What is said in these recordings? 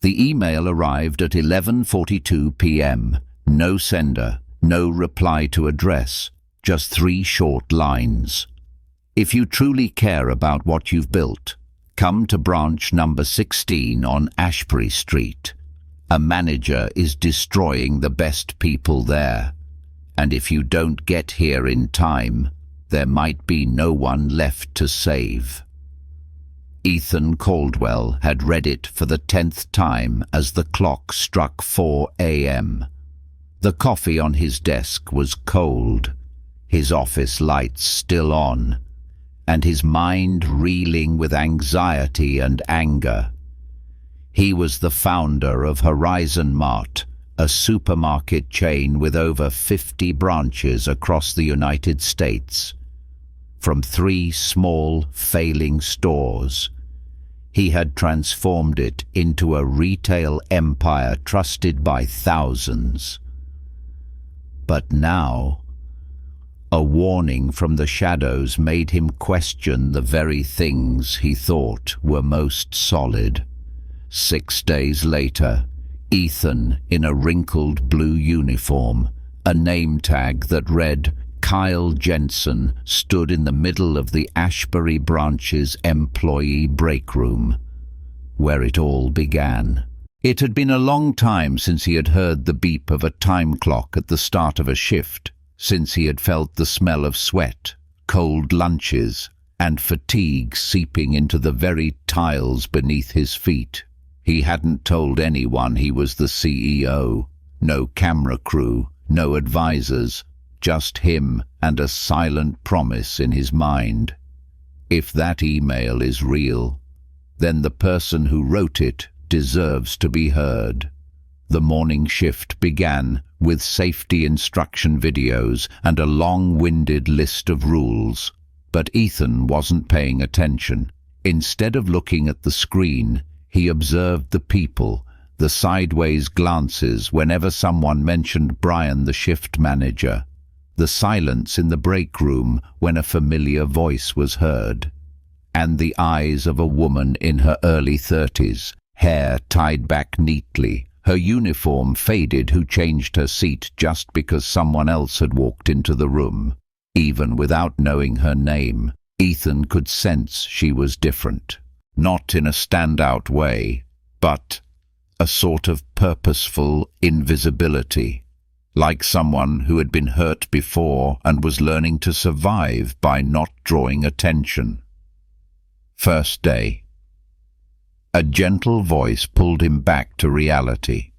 The email arrived at 11:42 p.m. No sender, no reply to address, just 3 short lines. If you truly care about what you've built, come to branch number 16 on Ashbury Street. A manager is destroying the best people there, and if you don't get here in time, there might be no one left to save. Ethan Caldwell had read it for the 10th time as the clock struck 4 a.m. The coffee on his desk was cold, his office lights still on, and his mind reeling with anxiety and anger. He was the founder of Horizon Mart, a supermarket chain with over 50 branches across the United States. From 3 small, failing stores, he had transformed it into a retail empire trusted by thousands. But now, a warning from the shadows made him question the very things he thought were most solid. 6 days later, Ethan, in a wrinkled blue uniform, a name tag that read Kyle Jensen, stood in the middle of the Ashbury branch's employee break room, where it all began. It had been a long time since he had heard the beep of a time clock at the start of a shift, since he had felt the smell of sweat, cold lunches, and fatigue seeping into the very tiles beneath his feet. He hadn't told anyone he was the CEO. No camera crew, no advisors, just him and a silent promise in his mind. If that email is real, then the person who wrote it deserves to be heard. The morning shift began with safety instruction videos and a long-winded list of rules. But Ethan wasn't paying attention. Instead of looking at the screen, he observed the people, the sideways glances whenever someone mentioned Brian, the shift manager, the silence in the break room when a familiar voice was heard, and the eyes of a woman in her early 30s, hair tied back neatly, her uniform faded, who changed her seat just because someone else had walked into the room. Even without knowing her name, Ethan could sense she was different. Not in a standout way, but a sort of purposeful invisibility, like someone who had been hurt before and was learning to survive by not drawing attention. First day. A gentle voice pulled him back to reality.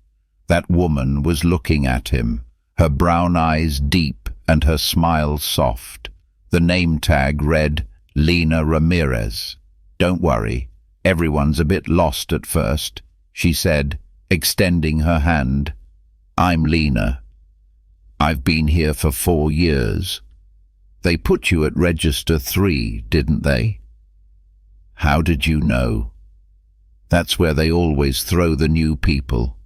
That woman was looking at him, her brown eyes deep and her smile soft. The name tag read, Lena Ramirez. "Don't worry, everyone's a bit lost at first," she said, extending her hand. "I'm Lena. I've been here for 4 years. They put you at Register 3, didn't they?" "How did you know?" "That's where they always throw the new people.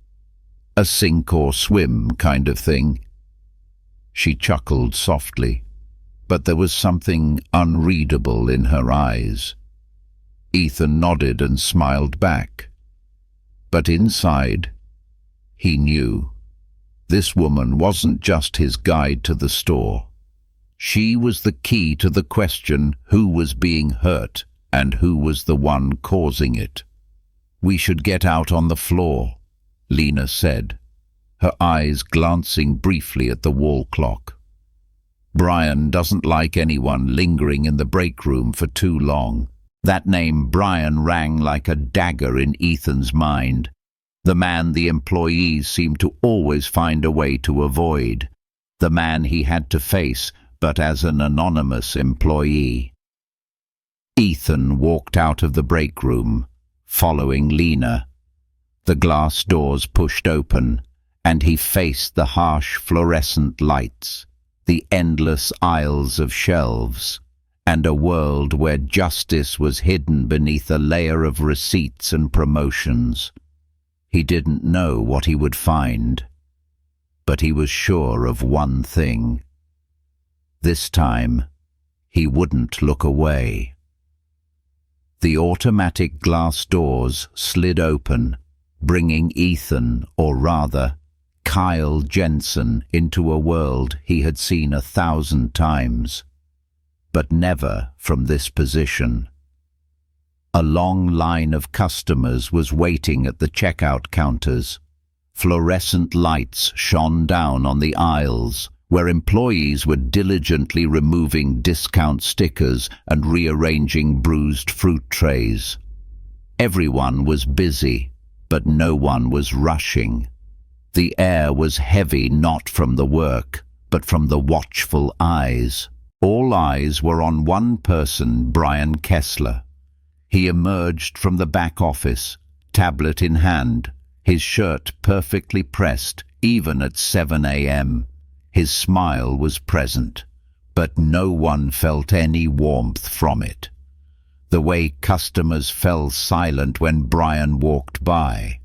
A sink or swim kind of thing." She chuckled softly, but there was something unreadable in her eyes. Ethan nodded and smiled back. But inside, he knew. This woman wasn't just his guide to the store. She was the key to the question who was being hurt and who was the one causing it. "We should get out on the floor," Lena said, her eyes glancing briefly at the wall clock. "Brian doesn't like anyone lingering in the break room for too long." That name Brian rang like a dagger in Ethan's mind. The man the employees seemed to always find a way to avoid. The man he had to face, but as an anonymous employee. Ethan walked out of the break room, following Lena. The glass doors pushed open, and he faced the harsh fluorescent lights, the endless aisles of shelves, and a world where justice was hidden beneath a layer of receipts and promotions. He didn't know what he would find, but he was sure of one thing. This time, he wouldn't look away. The automatic glass doors slid open, bringing Ethan, or rather, Kyle Jensen, into a world he had seen 1,000 times, but never from this position. A long line of customers was waiting at the checkout counters. Fluorescent lights shone down on the aisles, where employees were diligently removing discount stickers and rearranging bruised fruit trays. Everyone was busy, but no one was rushing. The air was heavy not from the work, but from the watchful eyes. All eyes were on one person, Brian Kessler. He emerged from the back office, tablet in hand, his shirt perfectly pressed, even at 7 a.m. His smile was present, but no one felt any warmth from it. The way customers fell silent when Brian walked by.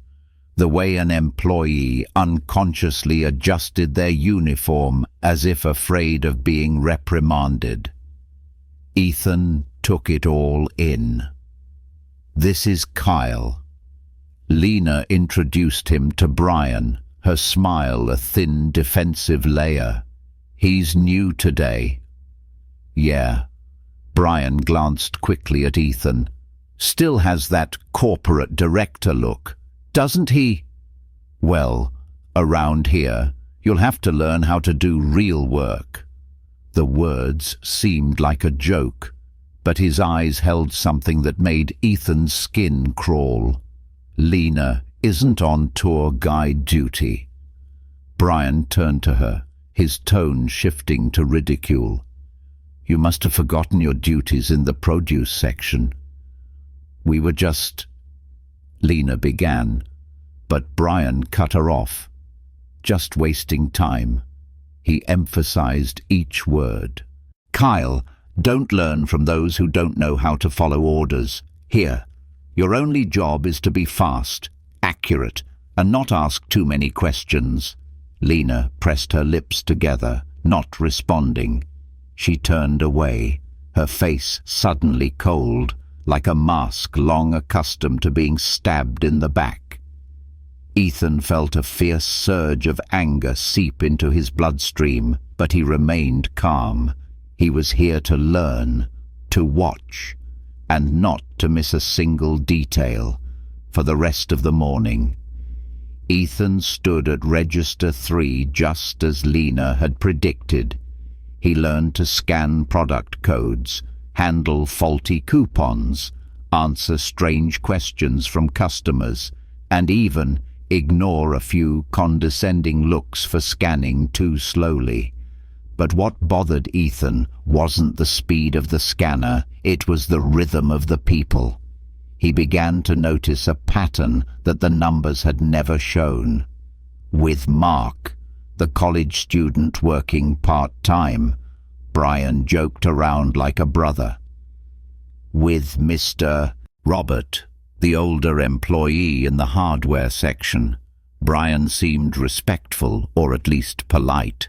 The way an employee unconsciously adjusted their uniform as if afraid of being reprimanded. Ethan took it all in. "This is Kyle." Lena introduced him to Brian, her smile a thin defensive layer. "He's new today." "Yeah." Brian glanced quickly at Ethan. "Still has that corporate director look, doesn't he?" "Well, around here, you'll have to learn how to do real work." The words seemed like a joke, but his eyes held something that made Ethan's skin crawl. "Lena isn't on tour guide duty." Brian turned to her, his tone shifting to ridicule. "You must have forgotten your duties in the produce section." "We were just—" Lena began, but Brian cut her off. "Just wasting time." He emphasized each word. "Kyle, don't learn from those who don't know how to follow orders. Here, your only job is to be fast, accurate, and not ask too many questions." Lena pressed her lips together, not responding. She turned away, her face suddenly cold, like a mask long accustomed to being stabbed in the back. Ethan felt a fierce surge of anger seep into his bloodstream, but he remained calm. He was here to learn, to watch, and not to miss a single detail for the rest of the morning. Ethan stood at Register 3 just as Lena had predicted. He learned to scan product codes, handle faulty coupons, answer strange questions from customers, and even ignore a few condescending looks for scanning too slowly. But what bothered Ethan wasn't the speed of the scanner, it was the rhythm of the people. He began to notice a pattern that the numbers had never shown. With Mark, the college student working part-time, Brian joked around like a brother. With Mr. Robert, the older employee in the hardware section, Brian seemed respectful, or at least polite.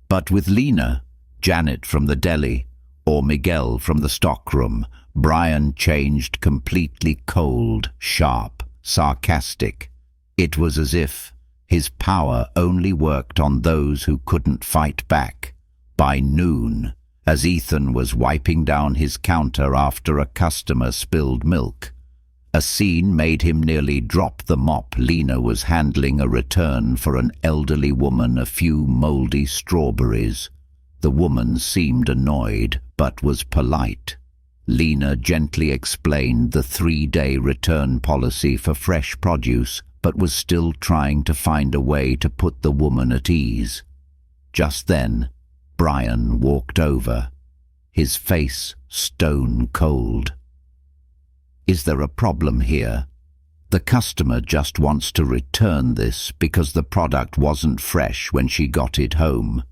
But with Lena, Janet from the deli, or Miguel from the stockroom, Brian changed completely cold, sharp, sarcastic. It was as if his power only worked on those who couldn't fight back. By noon, as Ethan was wiping down his counter after a customer spilled milk, a scene made him nearly drop the mop. Lena was handling a return for an elderly woman a few moldy strawberries. The woman seemed annoyed, but was polite. Lena gently explained the 3-day return policy for fresh produce, but was still trying to find a way to put the woman at ease. Just then, Brian walked over, his face stone cold. "Is there a problem here? The customer just wants to return this because the product wasn't fresh when she got it home."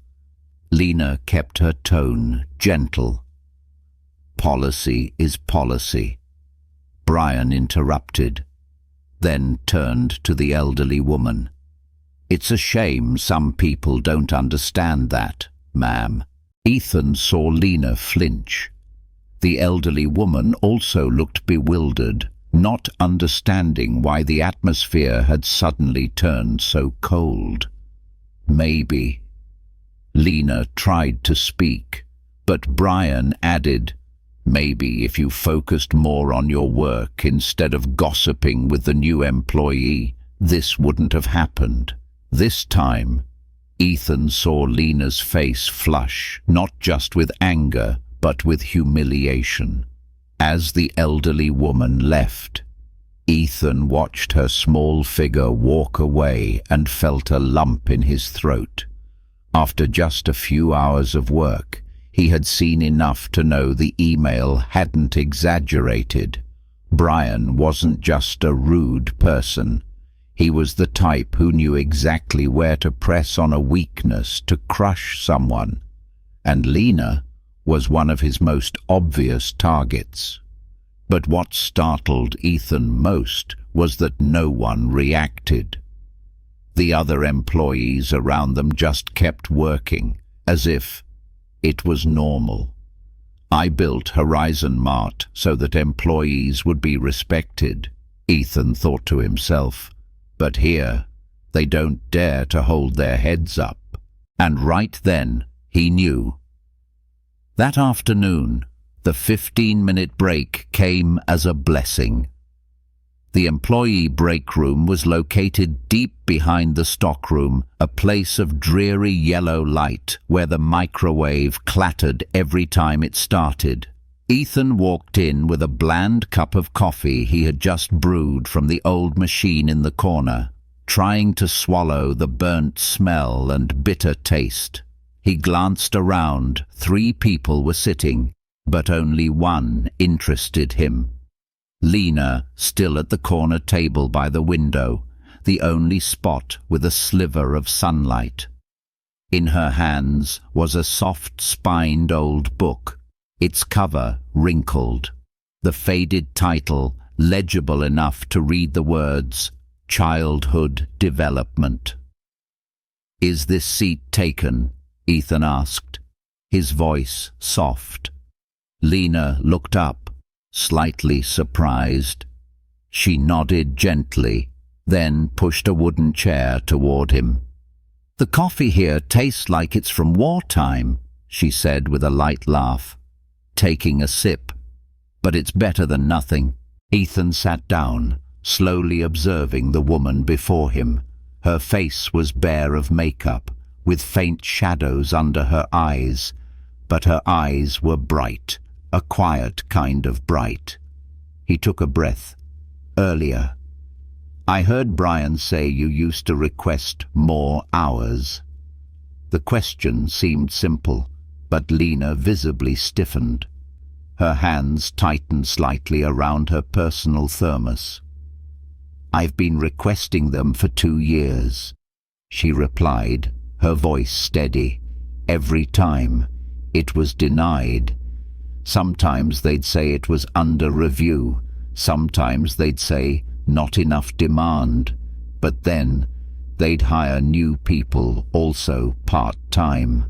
Lena kept her tone gentle. "Policy is policy." Brian interrupted, then turned to the elderly woman. "It's a shame some people don't understand that, ma'am." Ethan saw Lena flinch. The elderly woman also looked bewildered, not understanding why the atmosphere had suddenly turned so cold. Maybe. Lena tried to speak, but Brian added, maybe if you focused more on your work instead of gossiping with the new employee, this wouldn't have happened. This time, Ethan saw Lena's face flush, not just with anger, but with humiliation. As the elderly woman left, Ethan watched her small figure walk away and felt a lump in his throat. After just a few hours of work, he had seen enough to know the email hadn't exaggerated. Brian wasn't just a rude person. He was the type who knew exactly where to press on a weakness to crush someone. And Lena was one of his most obvious targets. But what startled Ethan most was that no one reacted. The other employees around them just kept working, as if it was normal. I built Horizon Mart so that employees would be respected, Ethan thought to himself. But here, they don't dare to hold their heads up. And right then, he knew. That afternoon, the 15-minute break came as a blessing. The employee break room was located deep behind the stockroom, a place of dreary yellow light where the microwave clattered every time it started. Ethan walked in with a bland cup of coffee he had just brewed from the old machine in the corner, trying to swallow the burnt smell and bitter taste. He glanced around. 3 people were sitting, but only one interested him. Lena, still at the corner table by the window, the only spot with a sliver of sunlight. In her hands was a soft-spined old book, its cover wrinkled, the faded title legible enough to read the words, Childhood Development. "Is this seat taken?" Ethan asked, his voice soft. Lena looked up, slightly surprised. She nodded gently, then pushed a wooden chair toward him. "The coffee here tastes like it's from wartime," she said with a light laugh, taking a sip. "But it's better than nothing." Ethan sat down, slowly observing the woman before him. Her face was bare of makeup, with faint shadows under her eyes, but her eyes were bright, a quiet kind of bright. He took a breath. "Earlier, I heard Brian say you used to request more hours." The question seemed simple, but Lena visibly stiffened. Her hands tightened slightly around her personal thermos. "I've been requesting them for 2 years," she replied, her voice steady. "Every time, it was denied. Sometimes they'd say it was under review. Sometimes they'd say not enough demand. But then they'd hire new people, also part-time."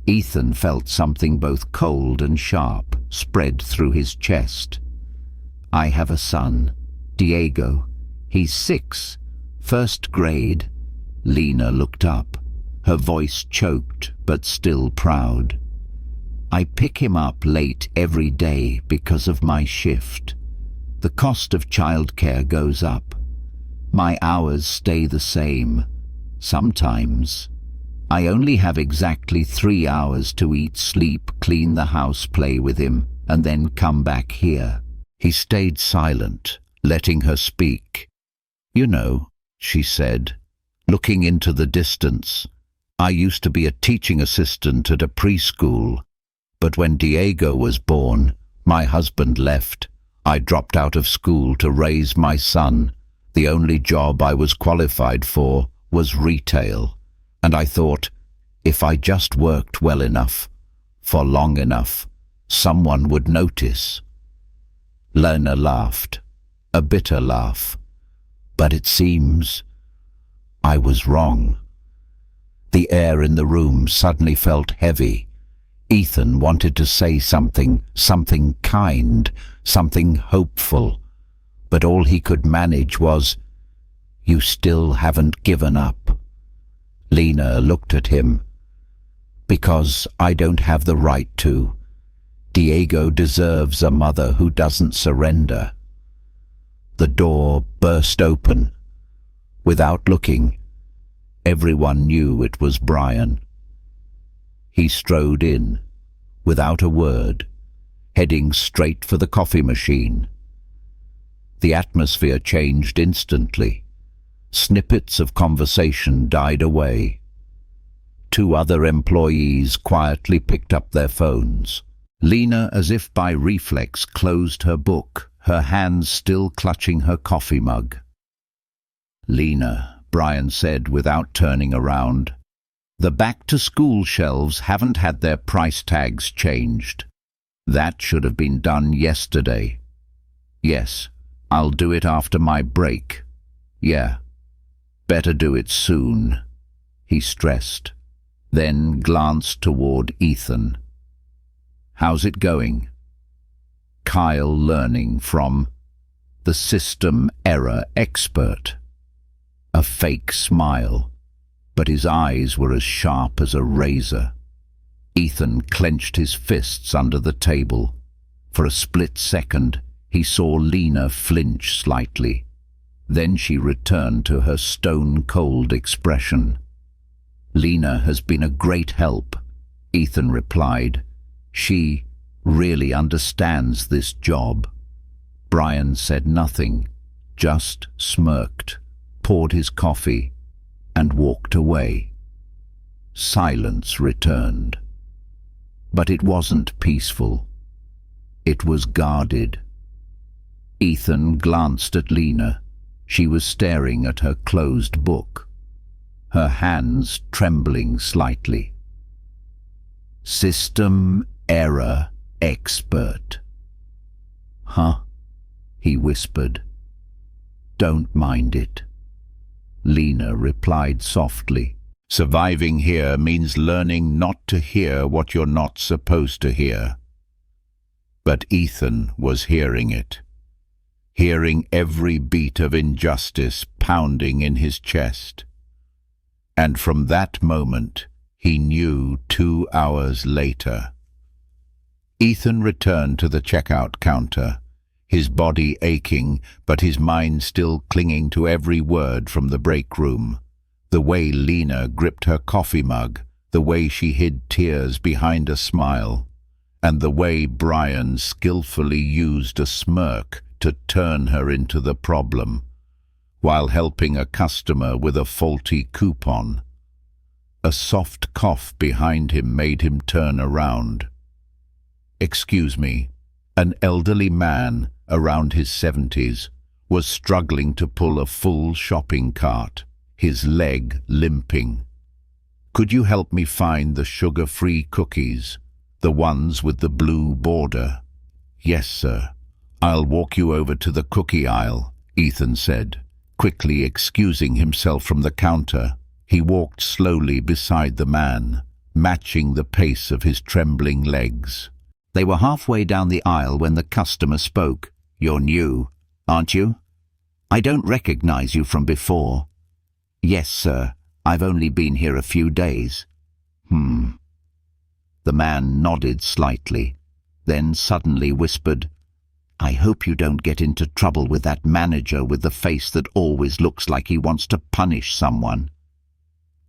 Ethan felt something both cold and sharp spread through his chest. "I have a son, Diego. He's 6, 1st grade." Lena looked up, her voice choked but still proud. "I pick him up late every day because of my shift. The cost of childcare goes up. My hours stay the same. Sometimes I only have exactly 3 hours to eat, sleep, clean the house, play with him, and then come back here." He stayed silent, letting her speak. "You know," she said, looking into the distance, "I used to be a teaching assistant at a preschool. But when Diego was born, my husband left. I dropped out of school to raise my son. The only job I was qualified for was retail. And I thought, if I just worked well enough, for long enough, someone would notice." Lena laughed, a bitter laugh. "But it seems I was wrong." The air in the room suddenly felt heavy. Ethan wanted to say something kind, something hopeful. but all he could manage was, "You still haven't given up." Lena looked at him. "Because I don't have the right to. Diego deserves a mother who doesn't surrender." The door burst open. Without looking, everyone knew it was Brian. He strode in, without a word, heading straight for the coffee machine. The atmosphere changed instantly. Snippets of conversation died away. Two other employees quietly picked up their phones. Lena, as if by reflex, closed her book, her hands still clutching her coffee mug. "Lena," Brian said without turning around, "the back-to-school shelves haven't had their price tags changed. That should have been done yesterday." "Yes, I'll do it after my break." "Yeah, better do it soon," he stressed, then glanced toward Ethan. "How's it going?" Kyle learning from the system error expert. A fake smile, but his eyes were as sharp as a razor. Ethan clenched his fists under the table. For a split second, he saw Lena flinch slightly. Then she returned to her stone-cold expression. "Lena has been a great help," Ethan replied. "She really understands this job." Brian said nothing, just smirked, poured his coffee, and walked away. Silence returned. But it wasn't peaceful. It was guarded. Ethan glanced at Lena. She was staring at her closed book, her hands trembling slightly. "System error expert." "Huh?" he whispered. "Don't mind it." Lena replied softly. "Surviving here means learning not to hear what you're not supposed to hear." But Ethan was hearing it. Hearing every beat of injustice pounding in his chest. And from that moment, he knew 2 hours later. Ethan returned to the checkout counter, his body aching, but his mind still clinging to every word from the break room. The way Lena gripped her coffee mug, the way she hid tears behind a smile, and the way Brian skillfully used a smirk to turn her into the problem, while helping a customer with a faulty coupon. A soft cough behind him made him turn around. "Excuse me." An elderly man, around his 70s, was struggling to pull a full shopping cart, his leg limping. "Could you help me find the sugar-free cookies, the ones with the blue border?" "Yes, sir. I'll walk you over to the cookie aisle," Ethan said, quickly excusing himself from the counter. He walked slowly beside the man, matching the pace of his trembling legs. They were halfway down the aisle when the customer spoke. "You're new, aren't you? I don't recognize you from before." "Yes, sir. I've only been here a few days." The man nodded slightly, then suddenly whispered, "I hope you don't get into trouble with that manager with the face that always looks like he wants to punish someone."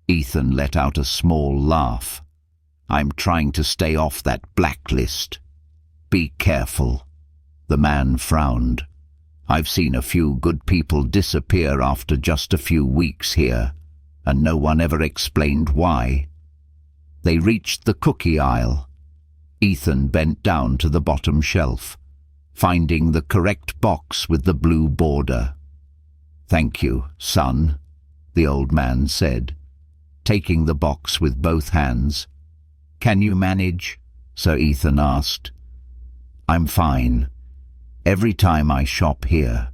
Ethan let out a small laugh. "I'm trying to stay off that blacklist." "Be careful." The man frowned. "I've seen a few good people disappear after just a few weeks here, and no one ever explained why." They reached the cookie aisle. Ethan bent down to the bottom shelf, finding the correct box with the blue border. "Thank you, son," the old man said, taking the box with both hands. "Can you manage?" Sir Ethan asked. "I'm fine. Every time I shop here,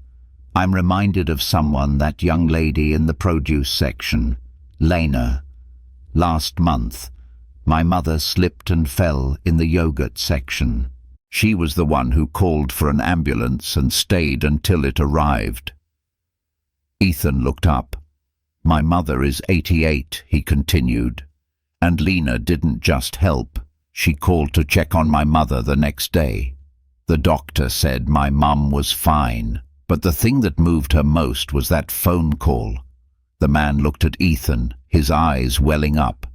I'm reminded of someone, that young lady in the produce section, Lena. Last month, my mother slipped and fell in the yogurt section. She was the one who called for an ambulance and stayed until it arrived. Ethan looked up. "My mother is 88, he continued. And Lena didn't just help. She called to check on my mother the next day. The doctor said my mum was fine, but the thing that moved her most was that phone call." The man looked at Ethan, his eyes welling up.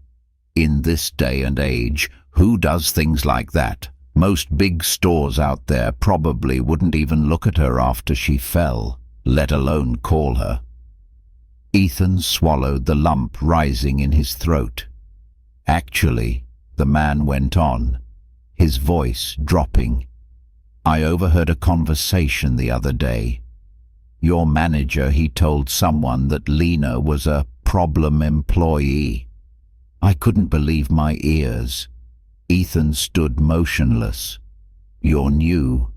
In this day and age, who does things like that? Most big stores out there probably wouldn't even look at her after she fell, let alone call her. Ethan swallowed the lump rising in his throat. "Actually," the man went on, his voice dropping, "I overheard a conversation the other day. Your manager, he told someone that Lena was a problem employee." I couldn't believe my ears. Ethan stood motionless. "You're new,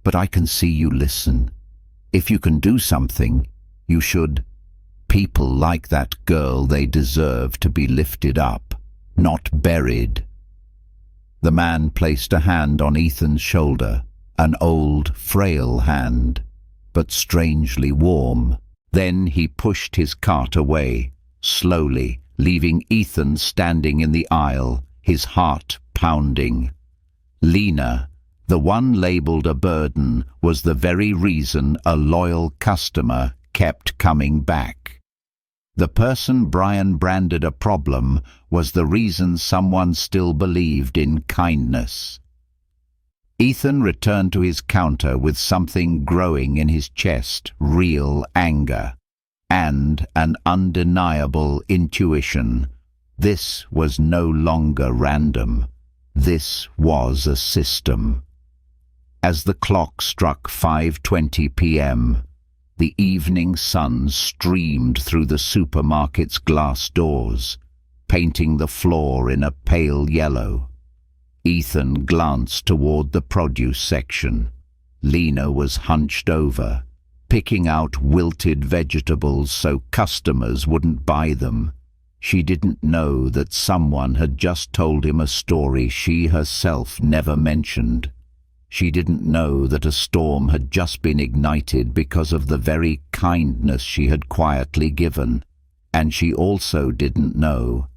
but I can see you listen. If you can do something, you should. People like that girl, they deserve to be lifted up, not buried." The man placed a hand on Ethan's shoulder, an old, frail hand, but strangely warm. Then he pushed his cart away, slowly, leaving Ethan standing in the aisle, his heart pounding. Lena, the one labeled a burden, was the very reason a loyal customer kept coming back. The person Brian branded a problem was the reason someone still believed in kindness. Ethan returned to his counter with something growing in his chest, real anger, and an undeniable intuition. This was no longer random. This was a system. As the clock struck 5:20 p.m., the evening sun streamed through the supermarket's glass doors, painting the floor in a pale yellow. Ethan glanced toward the produce section. Lena was hunched over, picking out wilted vegetables so customers wouldn't buy them. She didn't know that someone had just told him a story she herself never mentioned. She didn't know that a storm had just been ignited because of the very kindness she had quietly given. And she also didn't know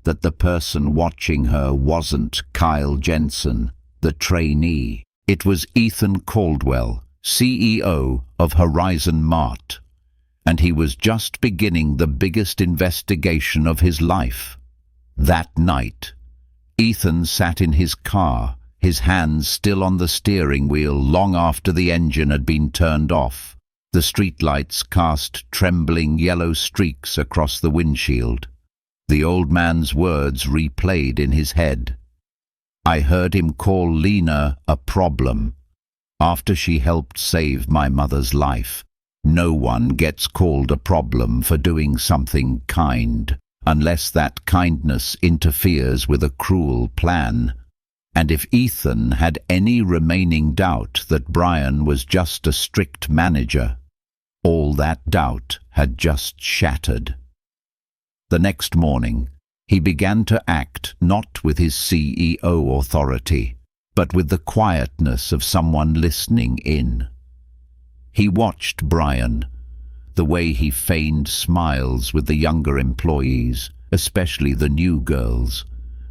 that the person watching her wasn't Kyle Jensen, the trainee. It was Ethan Caldwell, CEO of Horizon Mart, and he was just beginning the biggest investigation of his life. That night, Ethan sat in his car, his hands still on the steering wheel long after the engine had been turned off. The streetlights cast trembling yellow streaks across the windshield. The old man's words replayed in his head. "I heard him call Lena a problem. After she helped save my mother's life, no one gets called a problem for doing something kind, unless that kindness interferes with a cruel plan." And if Ethan had any remaining doubt that Brian was just a strict manager, all that doubt had just shattered. The next morning, he began to act not with his CEO authority, but with the quietness of someone listening in. He watched Brian, the way he feigned smiles with the younger employees, especially the new girls,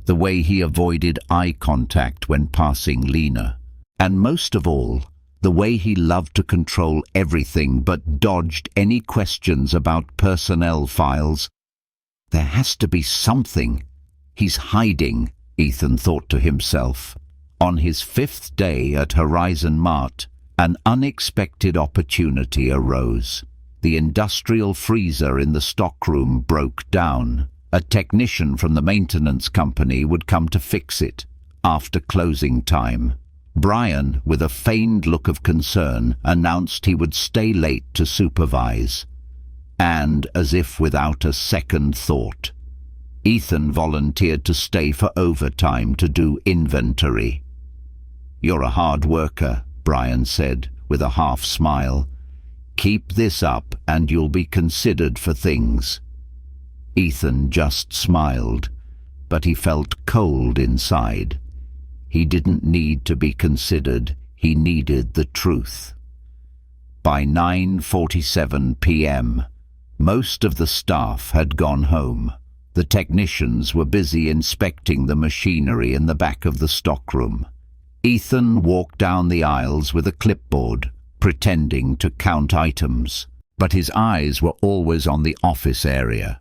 the way he avoided eye contact when passing Lena, and most of all, the way he loved to control everything but dodged any questions about personnel files. There has to be something he's hiding, Ethan thought to himself. On his 5th day at Horizon Mart, an unexpected opportunity arose. The industrial freezer in the stockroom broke down. A technician from the maintenance company would come to fix it after closing time. Brian, with a feigned look of concern, announced he would stay late to supervise. And, as if without a second thought, Ethan volunteered to stay for overtime to do inventory. "You're a hard worker," Brian said, with a half smile. "Keep this up and you'll be considered for things." Ethan just smiled, but he felt cold inside. He didn't need to be considered, he needed the truth. By 9:47 p.m., most of the staff had gone home. The technicians were busy inspecting the machinery in the back of the stockroom. Ethan walked down the aisles with a clipboard, pretending to count items, but his eyes were always on the office area.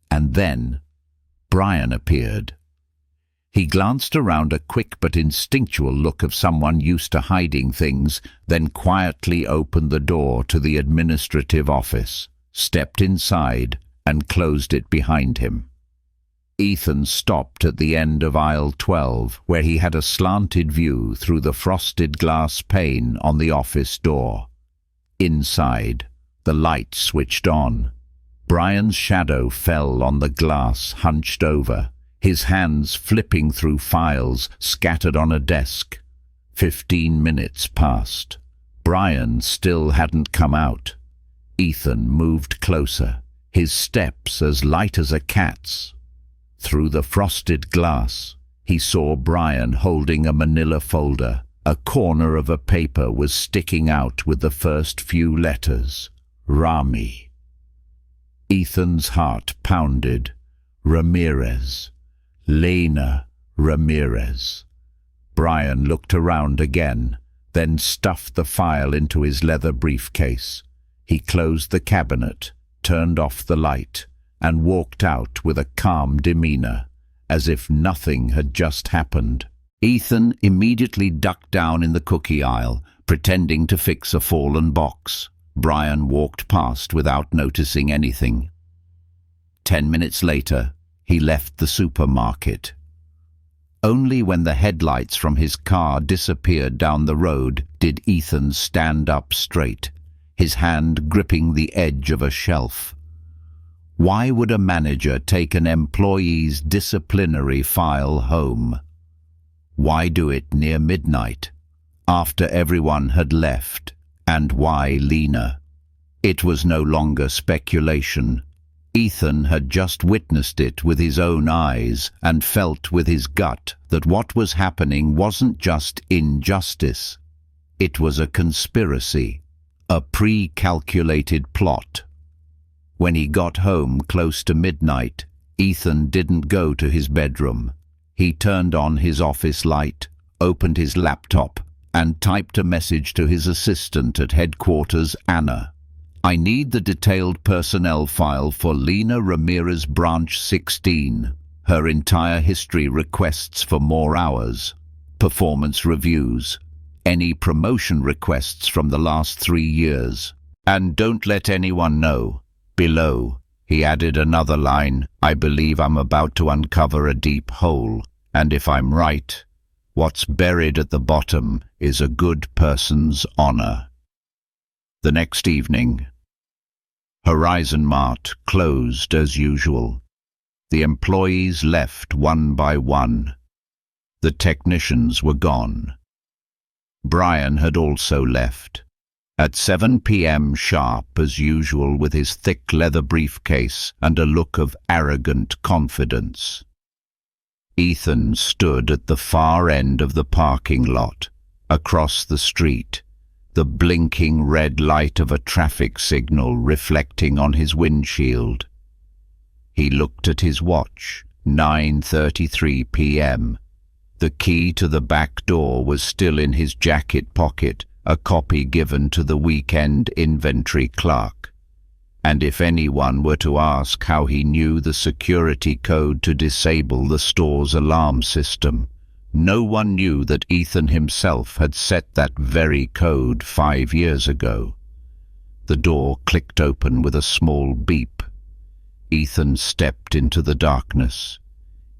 And then Brian appeared. He glanced around, a quick but instinctual look of someone used to hiding things, then quietly opened the door to the administrative office, stepped inside, and closed it behind him. Ethan stopped at the end of aisle 12, where he had a slanted view through the frosted glass pane on the office door. Inside, the light switched on. Brian's shadow fell on the glass, hunched over, his hands flipping through files scattered on a desk. 15 minutes passed. Brian still hadn't come out. Ethan moved closer, his steps as light as a cat's. Through the frosted glass, he saw Brian holding a manila folder. A corner of a paper was sticking out with the first few letters, Rami. Ethan's heart pounded. Ramirez. Lena Ramirez. Brian looked around again, then stuffed the file into his leather briefcase. He closed the cabinet, turned off the light, and walked out with a calm demeanor, as if nothing had just happened. Ethan immediately ducked down in the cookie aisle, pretending to fix a fallen box. Brian walked past without noticing anything. 10 minutes later, he left the supermarket. Only when the headlights from his car disappeared down the road did Ethan stand up straight, his hand gripping the edge of a shelf. Why would a manager take an employee's disciplinary file home? Why do it near midnight, after everyone had left? And why Lena? It was no longer speculation. Ethan had just witnessed it with his own eyes and felt with his gut that what was happening wasn't just injustice. It was a conspiracy, a pre-calculated plot. When he got home close to midnight, Ethan didn't go to his bedroom. He turned on his office light, opened his laptop, and typed a message to his assistant at headquarters, Anna. I need the detailed personnel file for Lena Ramirez Branch 16. Her entire history, requests for more hours, performance reviews, any promotion requests from the last 3 years. And don't let anyone know. Below, he added another line, I believe I'm about to uncover a deep hole, and if I'm right, what's buried at the bottom is a good person's honor. The next evening, Horizon Mart closed as usual. The employees left one by one. The technicians were gone. Brian had also left. At 7 p.m. sharp as usual, with his thick leather briefcase and a look of arrogant confidence. Ethan stood at the far end of the parking lot, across the street, the blinking red light of a traffic signal reflecting on his windshield. He looked at his watch, 9:33 p.m. The key to the back door was still in his jacket pocket, a copy given to the weekend inventory clerk. And if anyone were to ask how he knew the security code to disable the store's alarm system, no one knew that Ethan himself had set that very code 5 years ago. The door clicked open with a small beep. Ethan stepped into the darkness.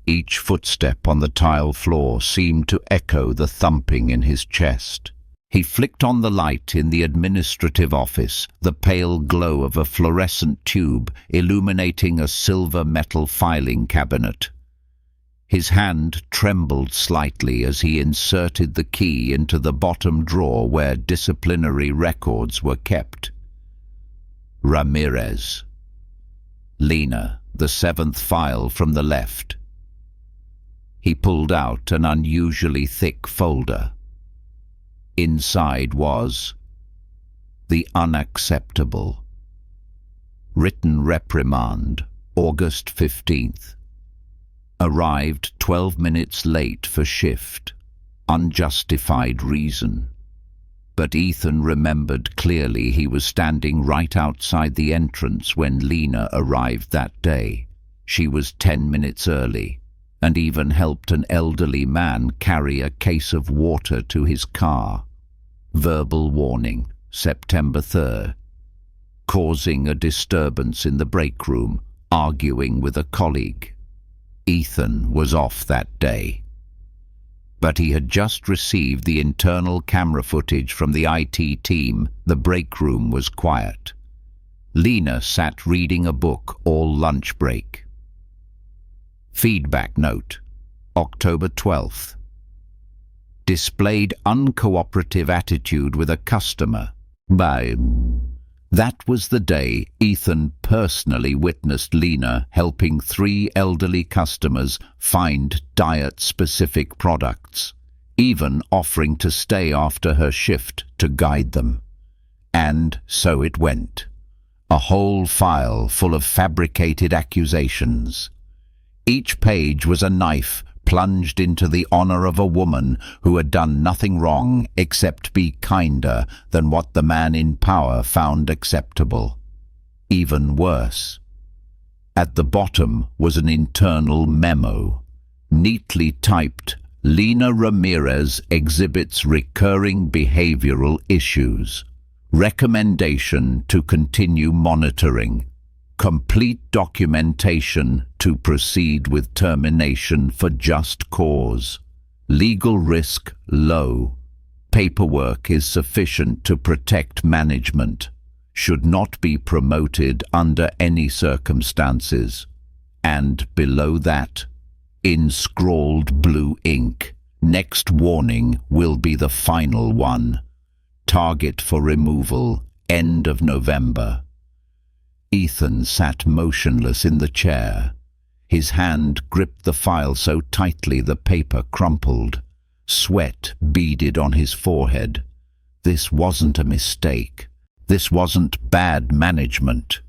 Each footstep on the tile floor seemed to echo the thumping in his chest. He flicked on the light in the administrative office, the pale glow of a fluorescent tube illuminating a silver metal filing cabinet. His hand trembled slightly as he inserted the key into the bottom drawer where disciplinary records were kept. Ramirez. Lena, the 7th file from the left. He pulled out an unusually thick folder. Inside was the unacceptable. Written reprimand, August 15th. Arrived 12 minutes late for shift. Unjustified reason. But Ethan remembered clearly he was standing right outside the entrance when Lena arrived that day. She was 10 minutes early, and even helped an elderly man carry a case of water to his car. Verbal warning, September 3rd. Causing a disturbance in the break room, arguing with a colleague. Ethan was off that day. But he had just received the internal camera footage from the IT team. The break room was quiet. Lena sat reading a book all lunch break. Feedback note, October 12th. Displayed uncooperative attitude with a customer. That was the day Ethan personally witnessed Lena helping 3 elderly customers find diet-specific products, even offering to stay after her shift to guide them. And so it went. A whole file full of fabricated accusations. Each page was a knife plunged into the honor of a woman who had done nothing wrong except be kinder than what the man in power found acceptable. Even worse. At the bottom was an internal memo. Neatly typed, Lena Ramirez exhibits recurring behavioral issues. Recommendation to continue monitoring. Complete documentation to proceed with termination for just cause. Legal risk low. Paperwork is sufficient to protect management. Should not be promoted under any circumstances. And below that, in scrawled blue ink, next warning will be the final one. Target for removal, end of November. Ethan sat motionless in the chair. His hand gripped the file so tightly the paper crumpled. Sweat beaded on his forehead. This wasn't a mistake. This wasn't bad management.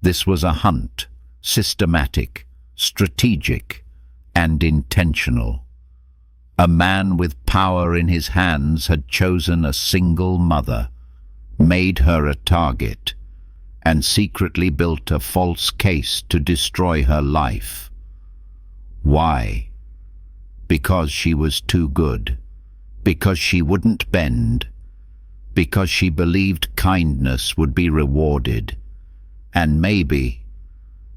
This was a hunt, systematic, strategic, and intentional. A man with power in his hands had chosen a single mother, made her a target, and secretly built a false case to destroy her life. Why? Because she was too good. Because she wouldn't bend. Because she believed kindness would be rewarded. And maybe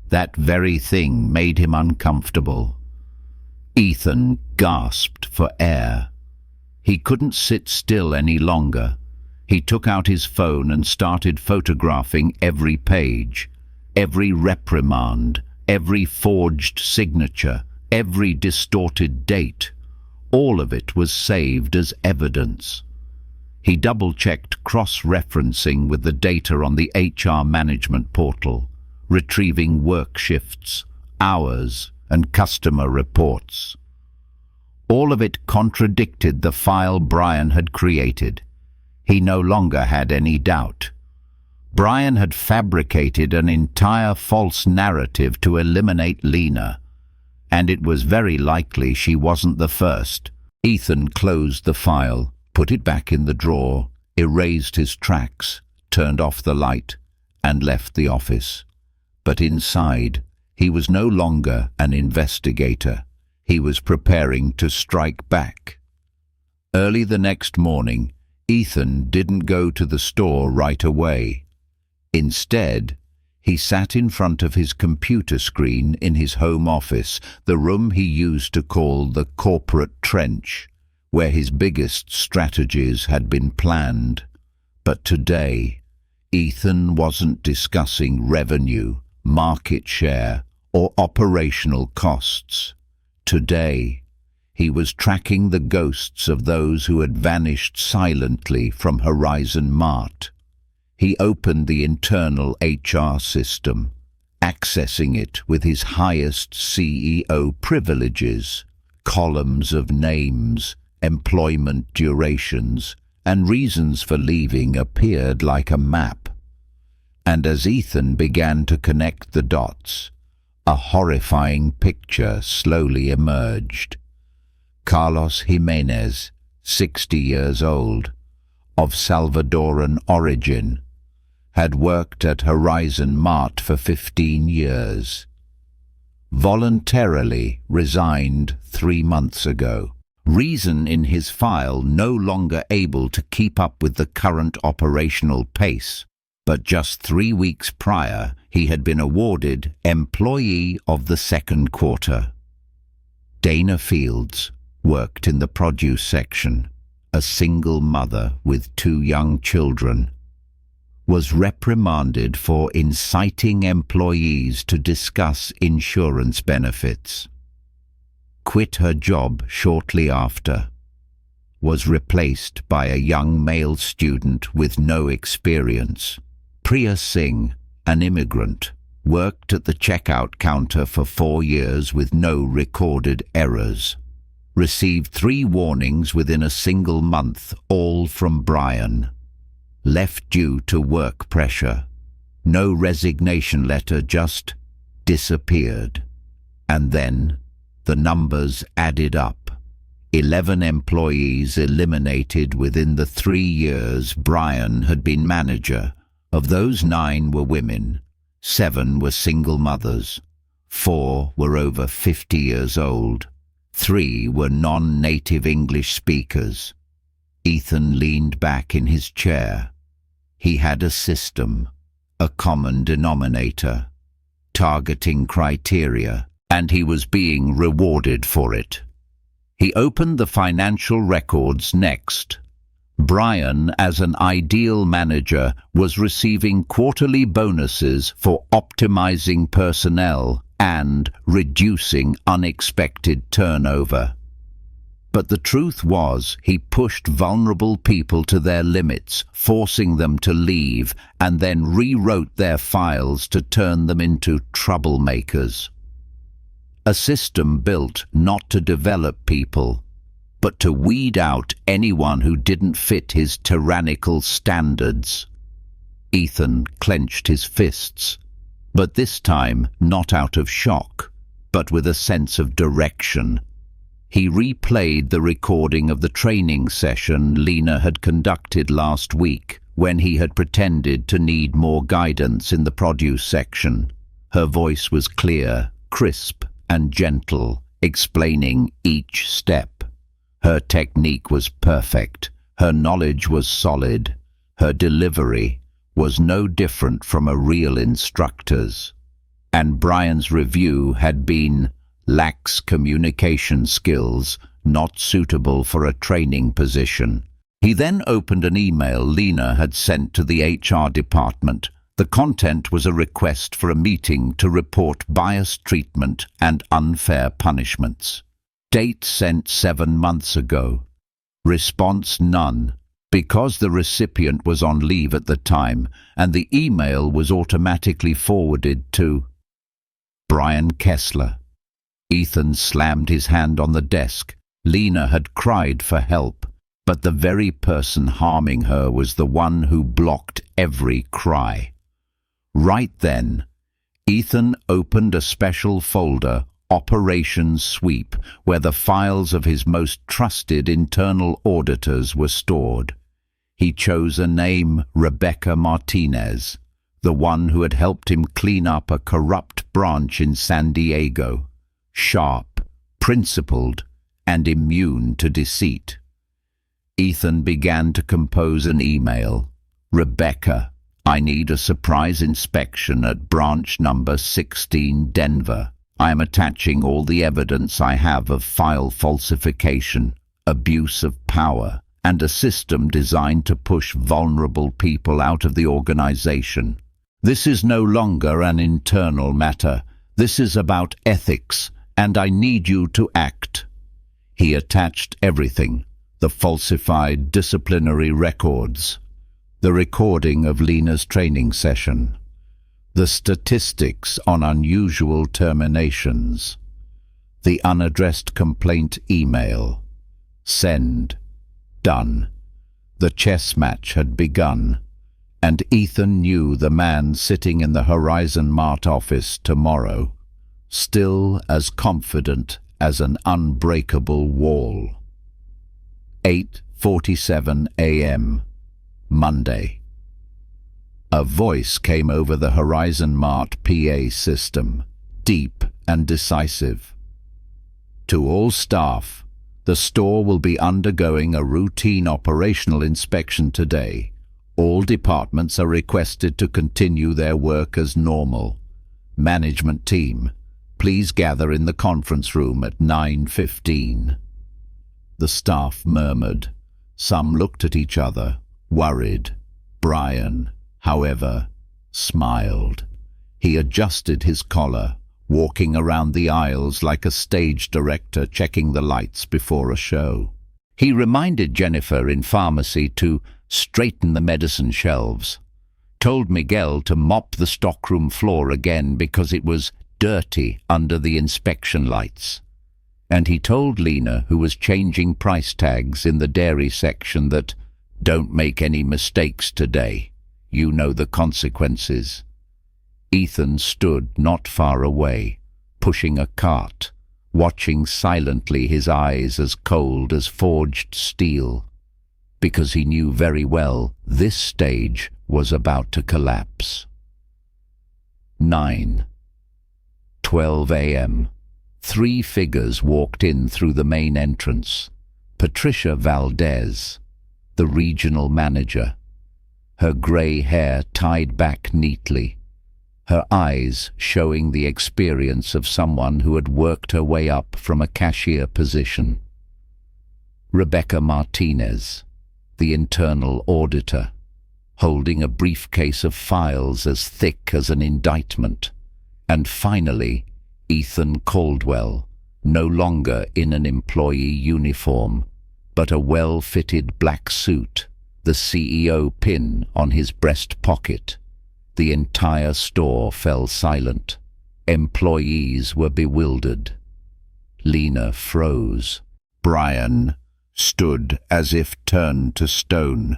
that very thing made him uncomfortable. Ethan gasped for air. He couldn't sit still any longer. He took out his phone and started photographing every page, every reprimand, every forged signature, every distorted date. All of it was saved as evidence. He double-checked cross-referencing with the data on the HR management portal, retrieving work shifts, hours, and customer reports. All of it contradicted the file Brian had created. He no longer had any doubt. Brian had fabricated an entire false narrative to eliminate Lena, and it was very likely she wasn't the first. Ethan closed the file, put it back in the drawer, erased his tracks, turned off the light, and left the office. But inside, he was no longer an investigator. He was preparing to strike back. Early the next morning, Ethan didn't go to the store right away. Instead, he sat in front of his computer screen in his home office, the room he used to call the corporate trench, where his biggest strategies had been planned. But today, Ethan wasn't discussing revenue, market share, or operational costs. Today, he was tracking the ghosts of those who had vanished silently from Horizon Mart. He opened the internal HR system, accessing it with his highest CEO privileges, Columns of names, employment durations, and reasons for leaving appeared like a map. And as Ethan began to connect the dots, a horrifying picture slowly emerged. Carlos Jimenez, 60 years old, of Salvadoran origin, had worked at Horizon Mart for 15 years. Voluntarily resigned 3 months ago. Reason in his file: no longer able to keep up with the current operational pace. But just 3 weeks prior, he had been awarded Employee of the Second Quarter. Dana Fields worked in the produce section, a single mother with 2 young children, was reprimanded for inciting employees to discuss insurance benefits. Quit her job shortly after. Was replaced by a young male student with no experience. Priya Singh, an immigrant, worked at the checkout counter for 4 years with no recorded errors. Received 3 warnings within a single month, all from Brian. Left due to work pressure. No resignation letter, just disappeared. And then the numbers added up. 11 employees eliminated within the 3 years Brian had been manager. Of those, 9 were women, 7 were single mothers, 4 were over 50 years old, 3 were non-native English speakers. Ethan leaned back in his chair. He had a system, a common denominator, targeting criteria, and he was being rewarded for it. He opened the financial records next. Brian, as an ideal manager, was receiving quarterly bonuses for optimizing personnel and reducing unexpected turnover. But the truth was, he pushed vulnerable people to their limits, forcing them to leave, and then rewrote their files to turn them into troublemakers. A system built not to develop people, but to weed out anyone who didn't fit his tyrannical standards. Ethan clenched his fists, but this time not out of shock, but with a sense of direction. He replayed the recording of the training session Lena had conducted last week, when he had pretended to need more guidance in the produce section. Her voice was clear, crisp, and gentle, explaining each step. Her technique was perfect, her knowledge was solid, her delivery was no different from a real instructor's. And Brian's review had been lacks communication skills, not suitable for a training position. He then opened an email Lena had sent to the HR department. The content was a request for a meeting to report biased treatment and unfair punishments. Date sent 7 months ago. Response none, because the recipient was on leave at the time, and the email was automatically forwarded to Brian Kessler. Ethan slammed his hand on the desk. Lena had cried for help, but the very person harming her was the one who blocked every cry. Right then, Ethan opened a special folder, Operations Sweep, where the files of his most trusted internal auditors were stored. He chose a name, Rebecca Martinez, the one who had helped him clean up a corrupt branch in San Diego. Sharp, principled, and immune to deceit. Ethan began to compose an email. Rebecca, I need a surprise inspection at branch number 16, Denver. I am attaching all the evidence I have of file falsification, abuse of power, and a system designed to push vulnerable people out of the organization. This is no longer an internal matter. This is about ethics, and I need you to act. He attached everything: the falsified disciplinary records, the recording of Lena's training session, the statistics on unusual terminations, The unaddressed complaint email. Send. Done. The chess match had begun, and Ethan knew the man sitting in the Horizon Mart office tomorrow, still as confident as an unbreakable wall. 8:47 a.m. Monday. A voice came over the Horizon Mart PA system, deep and decisive. To all staff, the store will be undergoing a routine operational inspection today. All departments are requested to continue their work as normal. Management team, please gather in the conference room at 9:15. The staff murmured. Some looked at each other, worried. Brian, however, smiled. He adjusted his collar, walking around the aisles like a stage director checking the lights before a show. He reminded Jennifer in pharmacy to straighten the medicine shelves, told Miguel to mop the stockroom floor again because it was dirty under the inspection lights. And he told Lena, who was changing price tags in the dairy section, that don't make any mistakes today. You know the consequences. Ethan stood not far away, pushing a cart, watching silently, his eyes as cold as forged steel, because he knew very well this stage was about to collapse. 9:12 a.m. Three figures walked in through the main entrance. Patricia Valdez, the regional manager, her grey hair tied back neatly, her eyes showing the experience of someone who had worked her way up from a cashier position. Rebecca Martinez, the internal auditor, holding a briefcase of files as thick as an indictment. And finally, Ethan Caldwell, no longer in an employee uniform, but a well-fitted black suit, the CEO pin on his breast pocket. The entire store fell silent. Employees were bewildered. Lena froze. Brian stood as if turned to stone.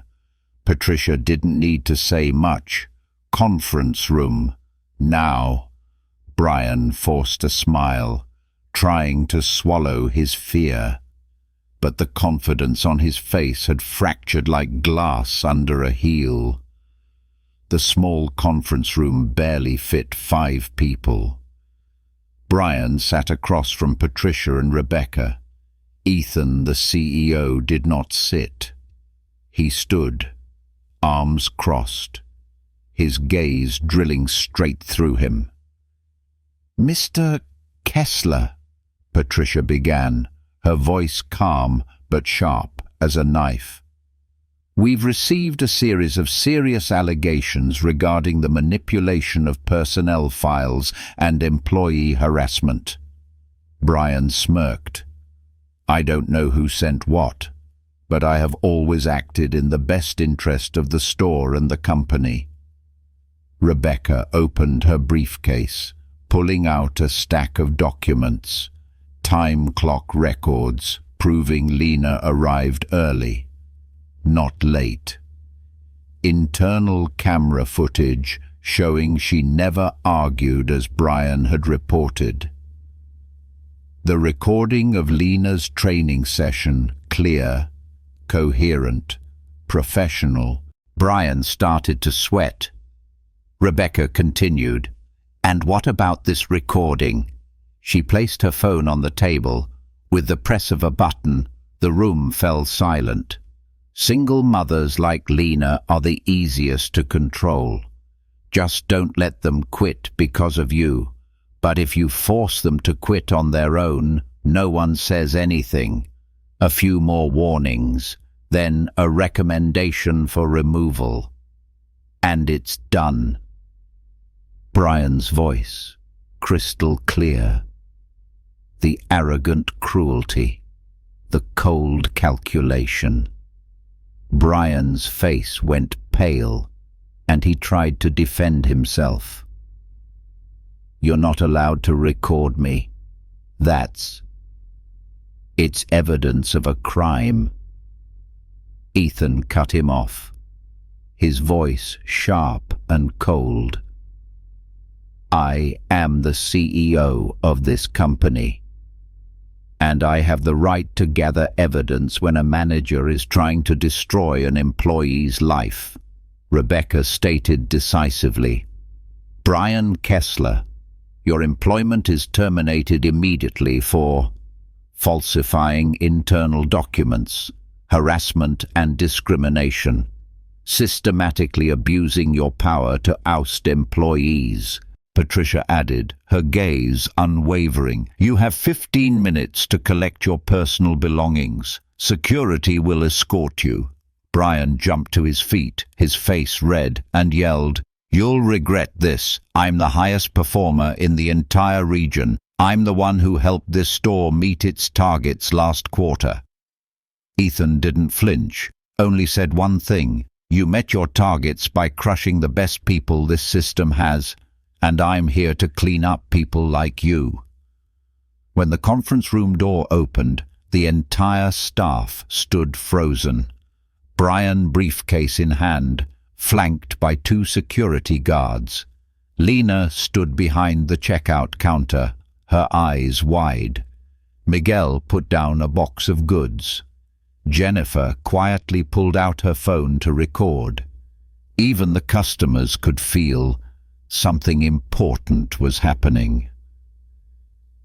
Patricia didn't need to say much. Conference room. Now. Brian forced a smile, trying to swallow his fear. But the confidence on his face had fractured like glass under a heel. The small conference room barely fit 5 people. Brian sat across from Patricia and Rebecca. Ethan, the CEO, did not sit. He stood, arms crossed, his gaze drilling straight through him. "Mr. Kessler," Patricia began, her voice calm but sharp as a knife. "We've received a series of serious allegations regarding the manipulation of personnel files and employee harassment." Brian smirked. "I don't know who sent what, but I have always acted in the best interest of the store and the company." Rebecca opened her briefcase, pulling out a stack of documents, time clock records proving Lena arrived early, not late. Internal camera footage showing she never argued as Brian had reported. The recording of Lena's training session, clear, coherent, professional. Brian started to sweat. Rebecca continued, "And what about this recording?" She placed her phone on the table. With the press of a button, the room fell silent. Single mothers like Lena are the easiest to control. Just don't let them quit because of you. But if you force them to quit on their own, no one says anything. A few more warnings, then a recommendation for removal. And it's done. Brian's voice, crystal clear. The arrogant cruelty, the cold calculation. Brian's face went pale, and he tried to defend himself. "You're not allowed to record me. It's evidence of a crime." Ethan cut him off, his voice sharp and cold. "I am the CEO of this company, and I have the right to gather evidence when a manager is trying to destroy an employee's life," Rebecca stated decisively. "Brian Kessler, your employment is terminated immediately for falsifying internal documents, harassment and discrimination, systematically abusing your power to oust employees," Patricia added, her gaze unwavering. "You have 15 minutes to collect your personal belongings. Security will escort you." Brian jumped to his feet, his face red, and yelled, "You'll regret this. I'm the highest performer in the entire region. I'm the one who helped this store meet its targets last quarter." Ethan didn't flinch, only said one thing: "You met your targets by crushing the best people this system has, and I'm here to clean up people like you." When the conference room door opened, the entire staff stood frozen. Brian, briefcase in hand, flanked by 2 security guards. Lena stood behind the checkout counter, her eyes wide. Miguel put down a box of goods. Jennifer quietly pulled out her phone to record. Even the customers could feel something important was happening.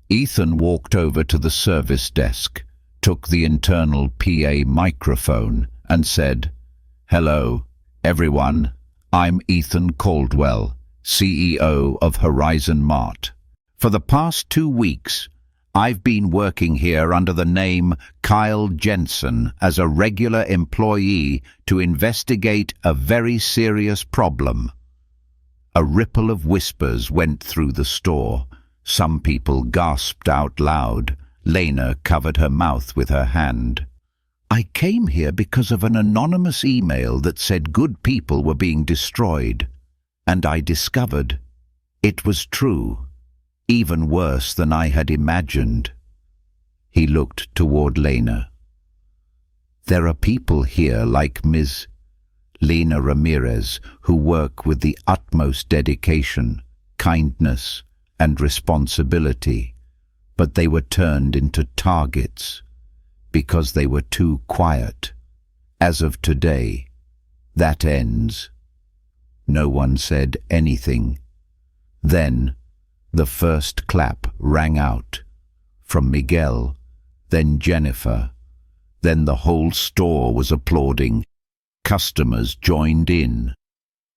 Ethan walked over to the service desk, took the internal PA microphone, and said, "Hello, everyone. I'm Ethan Caldwell, CEO of Horizon Mart. For the past 2 weeks, I've been working here under the name Kyle Jensen as a regular employee to investigate a very serious problem." A ripple of whispers went through the store. Some people gasped out loud. Lena covered her mouth with her hand. "I came here because of an anonymous email that said good people were being destroyed, and I discovered it was true, even worse than I had imagined." He looked toward Lena. "There are people here like Ms. Lena Ramirez who work with the utmost dedication, kindness, and responsibility, but they were turned into targets because they were too quiet. As of today, that ends." No one said anything. Then the first clap rang out, from Miguel, then Jennifer, then the whole store was applauding. Customers joined in.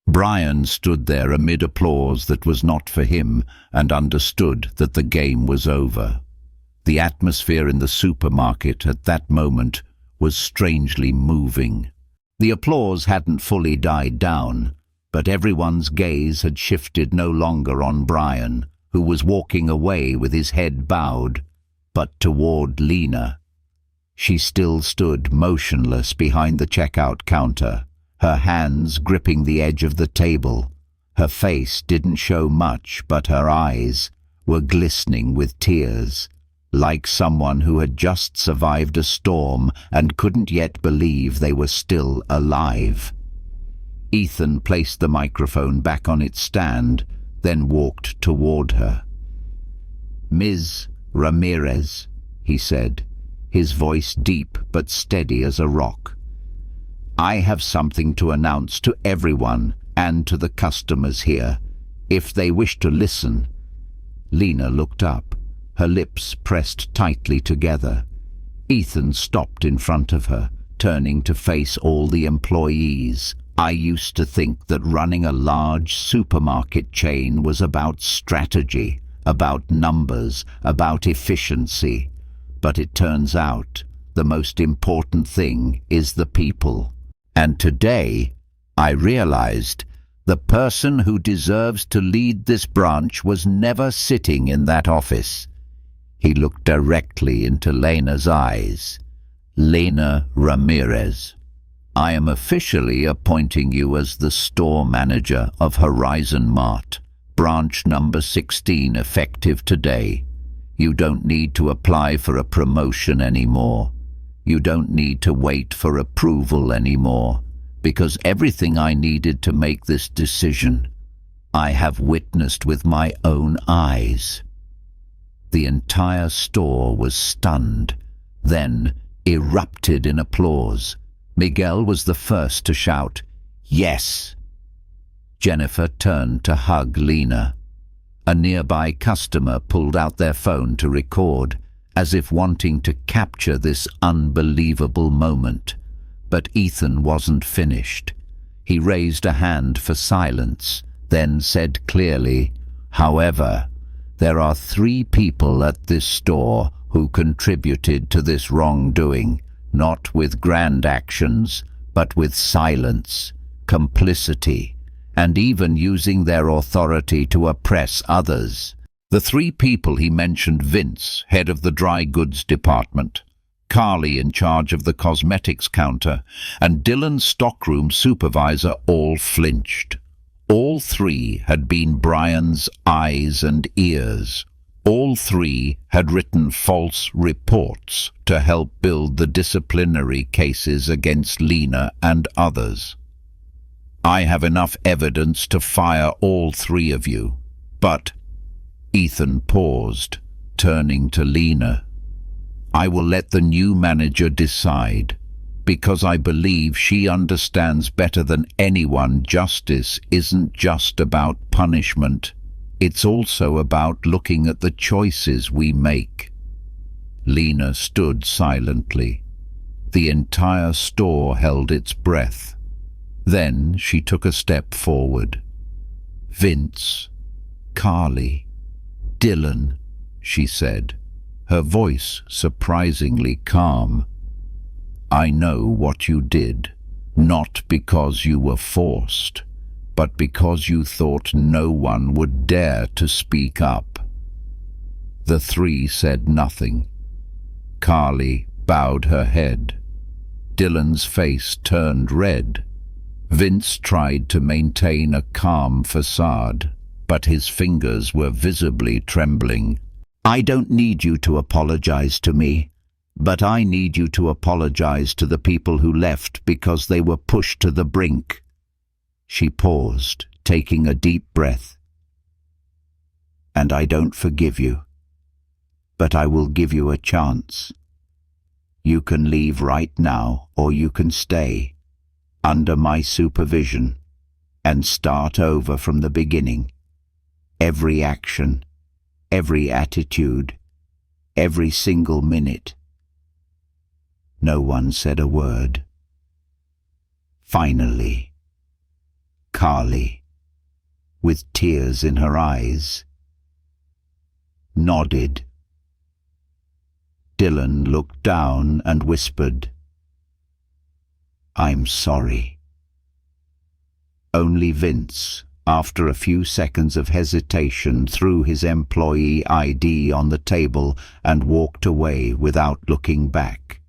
Brian stood there amid applause that was not for him and understood that the game was over. The atmosphere in the supermarket at that moment was strangely moving. The applause hadn't fully died down, but everyone's gaze had shifted no longer on Brian, who was walking away with his head bowed, but toward Lena. She still stood motionless behind the checkout counter, her hands gripping the edge of the table. Her face didn't show much, but her eyes were glistening with tears, like someone who had just survived a storm and couldn't yet believe they were still alive. Ethan placed the microphone back on its stand, then walked toward her. "Ms. Ramirez," he said, his voice deep but steady as a rock. "I have something to announce to everyone and to the customers here, if they wish to listen." Lena looked up, her lips pressed tightly together. Ethan stopped in front of her, turning to face all the employees. "I used to think that running a large supermarket chain was about strategy, about numbers, about efficiency. But it turns out the most important thing is the people. And today, I realized the person who deserves to lead this branch was never sitting in that office." He looked directly into Lena's eyes. "Lena Ramirez, I am officially appointing you as the store manager of Horizon Mart, branch number 16, effective today. You don't need to apply for a promotion anymore. You don't need to wait for approval anymore, because everything I needed to make this decision, I have witnessed with my own eyes." The entire store was stunned, then erupted in applause. Miguel was the first to shout, "Yes!" Jennifer turned to hug Lena. A nearby customer pulled out their phone to record, as if wanting to capture this unbelievable moment. But Ethan wasn't finished. He raised a hand for silence, then said clearly, "However, there are 3 people at this store who contributed to this wrongdoing, not with grand actions, but with silence, complicity, and even using their authority to oppress others." The 3 people he mentioned: Vince, head of the dry goods department, Carly, in charge of the cosmetics counter, and Dylan, stockroom supervisor, all flinched. All 3 had been Brian's eyes and ears. All 3 had written false reports to help build the disciplinary cases against Lena and others. "I have enough evidence to fire all 3 of you, but—" Ethan paused, turning to Lena. "I will let the new manager decide, because I believe she understands better than anyone justice isn't just about punishment. It's also about looking at the choices we make." Lena stood silently. The entire store held its breath. Then she took a step forward. "Vince, Carly, Dylan," she said, her voice surprisingly calm. "I know what you did, not because you were forced, but because you thought no one would dare to speak up." The 3 said nothing. Carly bowed her head. Dylan's face turned red. Vince tried to maintain a calm facade, but his fingers were visibly trembling. "I don't need you to apologize to me, but I need you to apologize to the people who left because they were pushed to the brink." She paused, taking a deep breath. "And I don't forgive you, but I will give you a chance. You can leave right now, or you can stay, under my supervision, and start over from the beginning. Every action, every attitude, every single minute." No one said a word. Finally, Carly, with tears in her eyes, nodded. Dylan looked down and whispered, "I'm sorry." Only Vince, after a few seconds of hesitation, threw his employee ID on the table and walked away without looking back.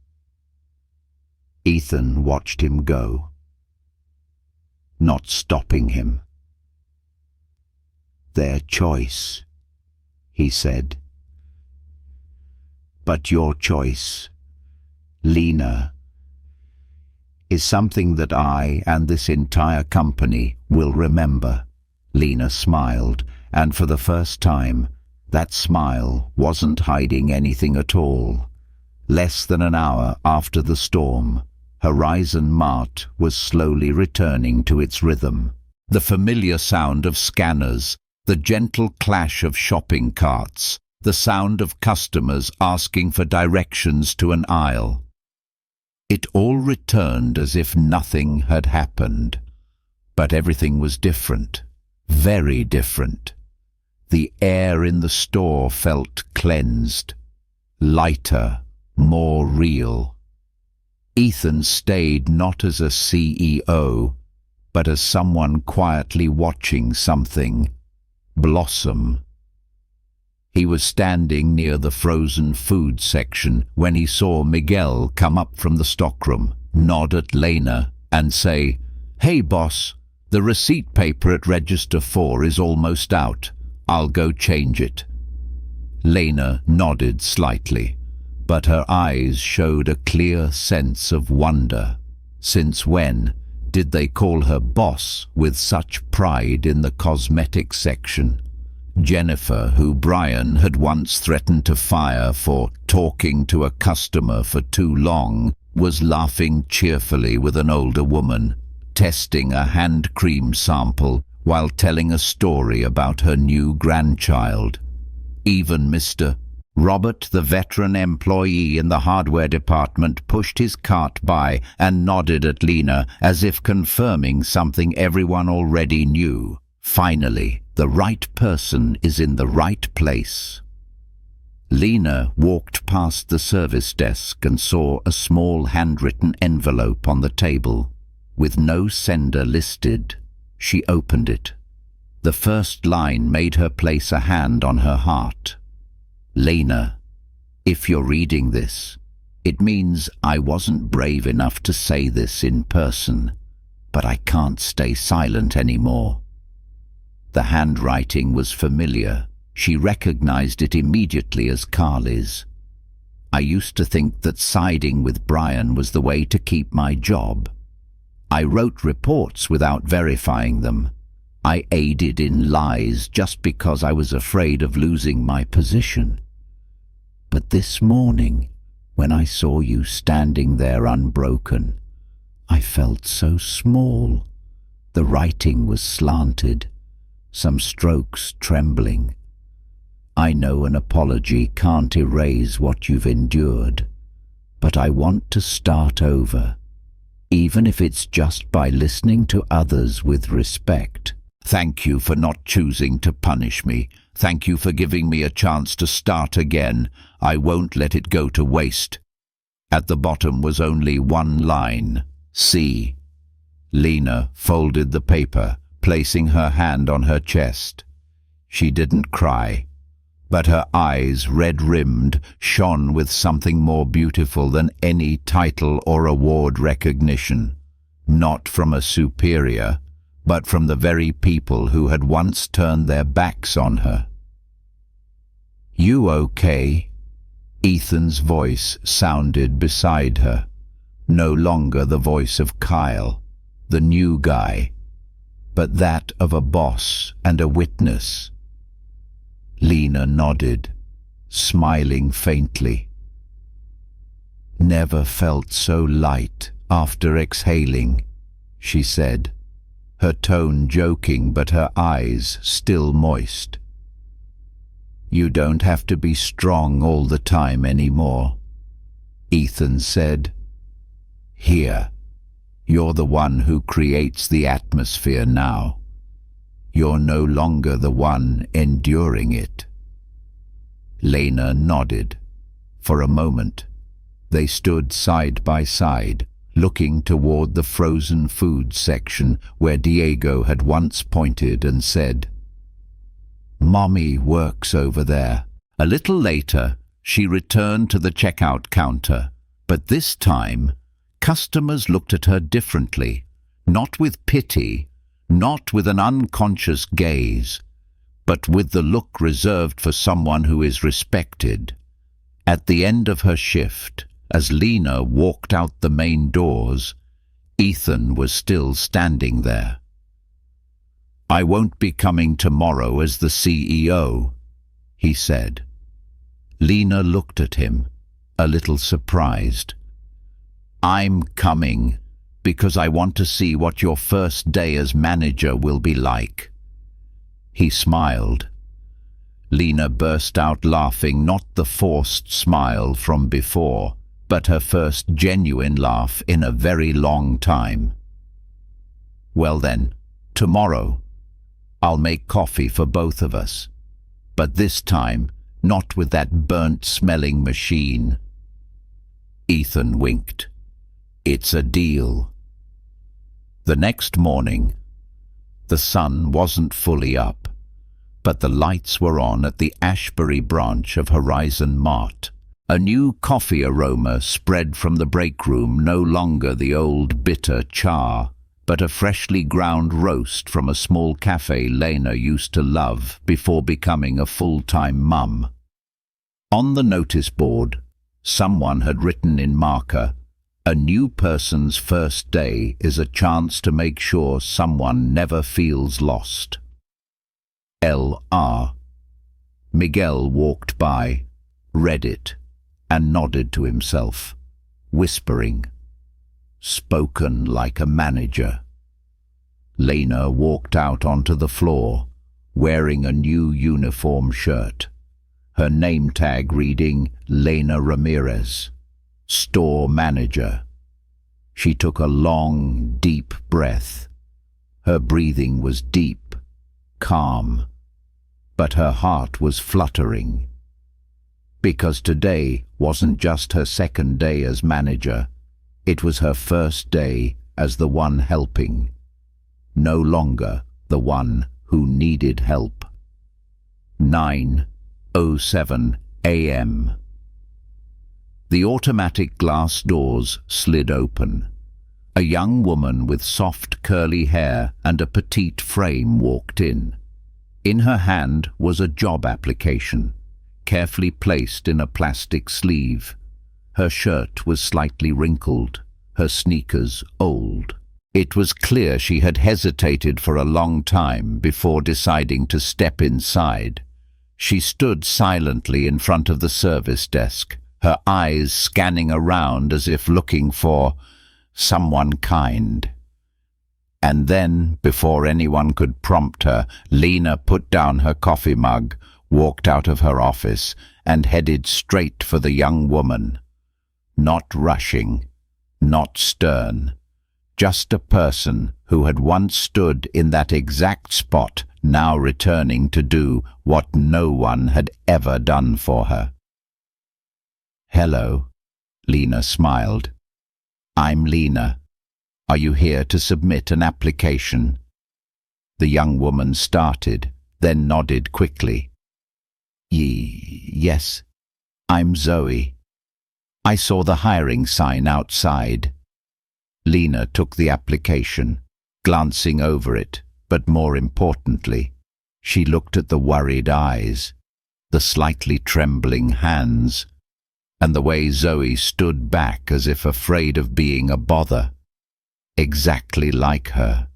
Ethan watched him go, not stopping him. "Their choice," he said. "But your choice, Lena, is something that I and this entire company will remember." Lena smiled, and for the first time, that smile wasn't hiding anything at all. Less than an hour after the storm, Horizon Mart was slowly returning to its rhythm. The familiar sound of scanners, the gentle clash of shopping carts, the sound of customers asking for directions to an aisle. It all returned as if nothing had happened. But everything was different, very different. The air in the store felt cleansed, lighter, more real. Ethan stayed not as a CEO, but as someone quietly watching something blossom. He was standing near the frozen food section when he saw Miguel come up from the stockroom, nod at Lena, and say, "Hey boss, the receipt paper at Register 4 is almost out. I'll go change it." Lena nodded slightly, but her eyes showed a clear sense of wonder. Since when did they call her boss with such pride in the cosmetics section? Jennifer, who Brian had once threatened to fire for talking to a customer for too long, was laughing cheerfully with an older woman, testing a hand cream sample while telling a story about her new grandchild. Even Mr. Robert, the veteran employee in the hardware department, pushed his cart by and nodded at Lena as if confirming something everyone already knew. Finally, the right person is in the right place. Lena walked past the service desk and saw a small handwritten envelope on the table. With no sender listed, she opened it. The first line made her place a hand on her heart. Lena, if you're reading this, it means I wasn't brave enough to say this in person, but I can't stay silent anymore. The handwriting was familiar. She recognized it immediately as Carly's. I used to think that siding with Brian was the way to keep my job. I wrote reports without verifying them. I aided in lies just because I was afraid of losing my position. But this morning, when I saw you standing there unbroken, I felt so small. The writing was slanted, some strokes trembling. I know an apology can't erase what you've endured, but I want to start over, even if it's just by listening to others with respect. Thank you for not choosing to punish me. Thank you for giving me a chance to start again. I won't let it go to waste. At the bottom was only one line. C. Lena folded the paper, placing her hand on her chest. She didn't cry, but her eyes, red-rimmed, shone with something more beautiful than any title or award recognition. Not from a superior, but from the very people who had once turned their backs on her. You okay? Ethan's voice sounded beside her, no longer the voice of Kyle, the new guy, but that of a boss and a witness. Lena nodded, smiling faintly. Never felt so light after exhaling, she said, her tone joking but her eyes still moist. You don't have to be strong all the time anymore, Ethan said. Here, you're the one who creates the atmosphere now. You're no longer the one enduring it. Lena nodded. For a moment, they stood side by side, looking toward the frozen food section where Diego had once pointed and said, Mommy works over there. A little later, she returned to the checkout counter, but this time, customers looked at her differently, not with pity, not with an unconscious gaze, but with the look reserved for someone who is respected. At the end of her shift, as Lena walked out the main doors, Ethan was still standing there. I won't be coming tomorrow as the CEO, he said. Lena looked at him, a little surprised. I'm coming because I want to see what your first day as manager will be like. He smiled. Lena burst out laughing, not the forced smile from before, but her first genuine laugh in a very long time. Well then, tomorrow, I'll make coffee for both of us, but this time, not with that burnt-smelling machine. Ethan winked. It's a deal. The next morning, the sun wasn't fully up, but the lights were on at the Ashbury branch of Horizon Mart. A new coffee aroma spread from the break room, no longer the old bitter char, but a freshly ground roast from a small cafe Lena used to love before becoming a full-time mum. On the notice board, someone had written in marker, "A new person's first day is a chance to make sure someone never feels lost." L.R. Miguel walked by, read it, and nodded to himself, whispering, "Spoken like a manager." Lena walked out onto the floor, wearing a new uniform shirt, her name tag reading Lena Ramirez, store manager. She took a long, deep breath. Her breathing was deep, calm, but her heart was fluttering. Because today wasn't just her second day as manager, it was her first day as the one helping, no longer the one who needed help. 9:07 a.m. The automatic glass doors slid open. A young woman with soft curly hair and a petite frame walked in. In her hand was a job application, carefully placed in a plastic sleeve. Her shirt was slightly wrinkled, her sneakers old. It was clear she had hesitated for a long time before deciding to step inside. She stood silently in front of the service desk, her eyes scanning around as if looking for someone kind. And then, before anyone could prompt her, Lena put down her coffee mug, walked out of her office, and headed straight for the young woman. Not rushing, not stern, just a person who had once stood in that exact spot, now returning to do what no one had ever done for her. "Hello," Lena smiled. "I'm Lena. Are you here to submit an application?" The young woman started, then nodded quickly. Yes, I'm Zoe. I saw the hiring sign outside." Lena took the application, glancing over it, but more importantly, she looked at the worried eyes, the slightly trembling hands, and the way Zoe stood back as if afraid of being a bother. Exactly like her,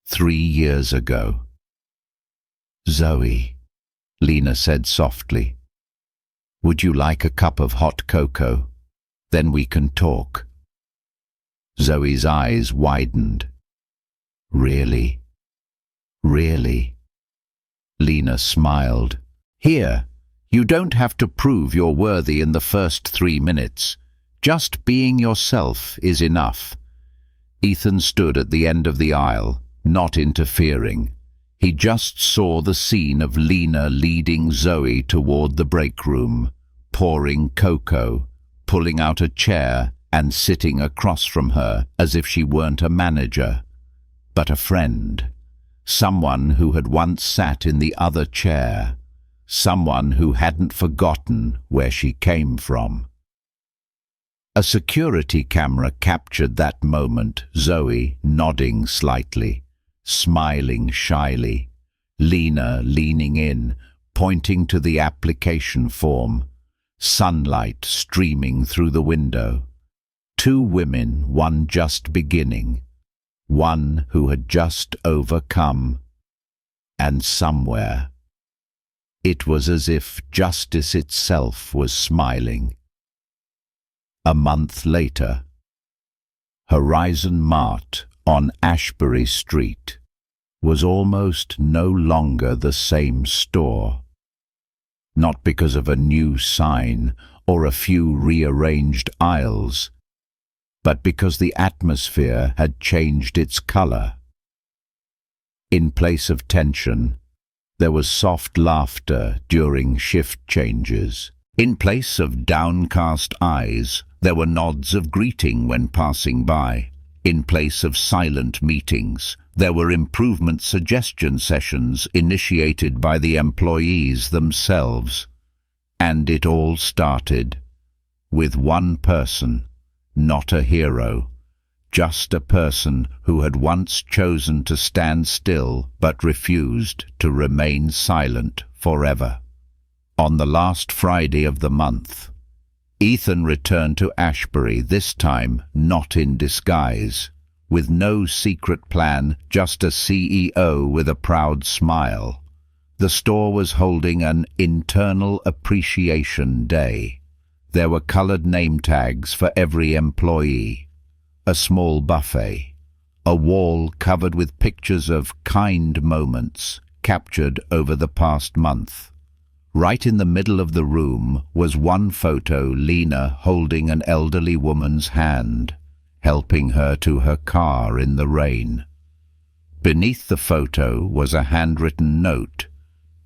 3 years ago. "Zoe," Lena said softly, "would you like a cup of hot cocoa? Then we can talk." Zoe's eyes widened. "Really? Really?" Lena smiled. "Here, you don't have to prove you're worthy in the first 3 minutes. Just being yourself is enough." Ethan stood at the end of the aisle, not interfering. He just saw the scene of Lena leading Zoe toward the break room, pouring cocoa, pulling out a chair and sitting across from her as if she weren't a manager, but a friend. Someone who had once sat in the other chair. Someone who hadn't forgotten where she came from. A security camera captured that moment, Zoe nodding slightly, smiling shyly, Lena leaning in, pointing to the application form, sunlight streaming through the window. 2 women, one just beginning, one who had just overcome, and somewhere. It was as if justice itself was smiling. A month later, Horizon Mart on Ashbury Street was almost no longer the same store. Not because of a new sign or a few rearranged aisles, but because the atmosphere had changed its color. In place of tension, there was soft laughter during shift changes. In place of downcast eyes, there were nods of greeting when passing by. In place of silent meetings, there were improvement suggestion sessions initiated by the employees themselves. And it all started with one person, not a hero, just a person who had once chosen to stand still but refused to remain silent forever. On the last Friday of the month, Ethan returned to Ashbury, this time not in disguise, with no secret plan, just a CEO with a proud smile. The store was holding an internal appreciation day. There were colored name tags for every employee, a small buffet, a wall covered with pictures of kind moments captured over the past month. Right in the middle of the room was one photo, Lena holding an elderly woman's hand, helping her to her car in the rain. Beneath the photo was a handwritten note: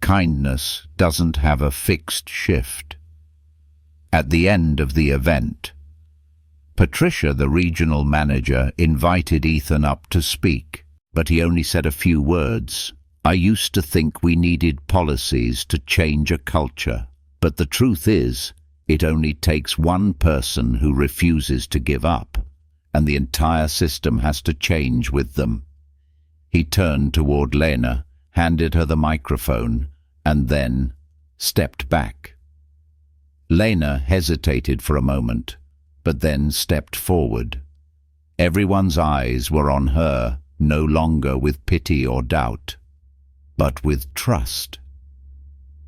"Kindness doesn't have a fixed shift." At the end of the event, Patricia, the regional manager, invited Ethan up to speak, but he only said a few words. "I used to think we needed policies to change a culture, but the truth is, it only takes one person who refuses to give up, and the entire system has to change with them." He turned toward Lena, handed her the microphone, and then stepped back. Lena hesitated for a moment, but then stepped forward. Everyone's eyes were on her, no longer with pity or doubt, but with trust.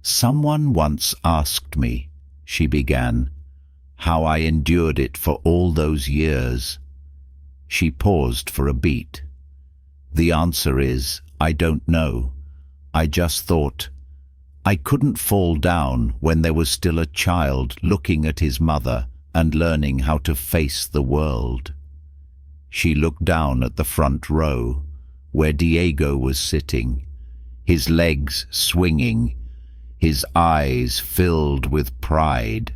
"Someone once asked me," she began, "how I endured it for all those years." She paused for a beat. "The answer is, I don't know. I just thought I couldn't fall down when there was still a child looking at his mother and learning how to face the world." She looked down at the front row, where Diego was sitting, his legs swinging, his eyes filled with pride.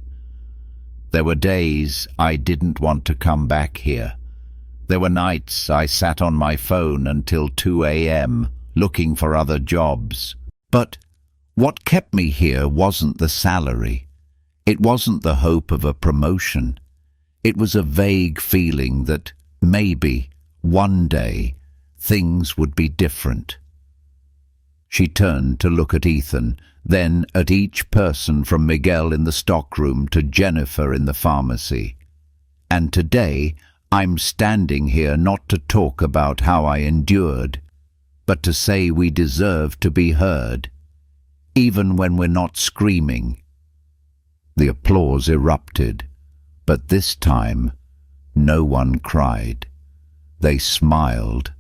"There were days I didn't want to come back here. There were nights I sat on my phone until 2 a.m. looking for other jobs. But what kept me here wasn't the salary. It wasn't the hope of a promotion. It was a vague feeling that maybe, one day, things would be different." She turned to look at Ethan, then at each person from Miguel in the stockroom to Jennifer in the pharmacy. "And today, I'm standing here not to talk about how I endured, but to say we deserve to be heard, even when we're not screaming." The applause erupted, but this time no one cried. They smiled,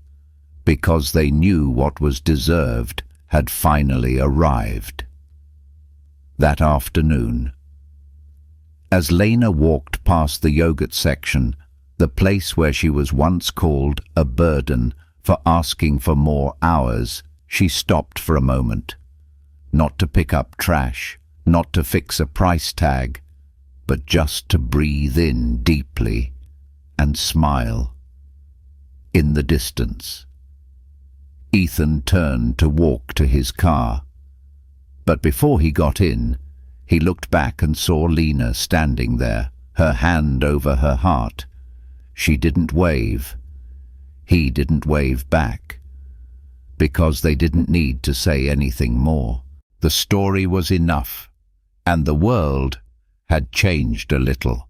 because they knew what was deserved had finally arrived. That afternoon, as Lena walked past the yogurt section, the place where she was once called a burden for asking for more hours, she stopped for a moment. Not to pick up trash, not to fix a price tag, but just to breathe in deeply and smile. In the distance, Ethan turned to walk to his car. But before he got in, he looked back and saw Lena standing there, her hand over her heart. She didn't wave. He didn't wave back, because they didn't need to say anything more. The story was enough, and the world had changed a little.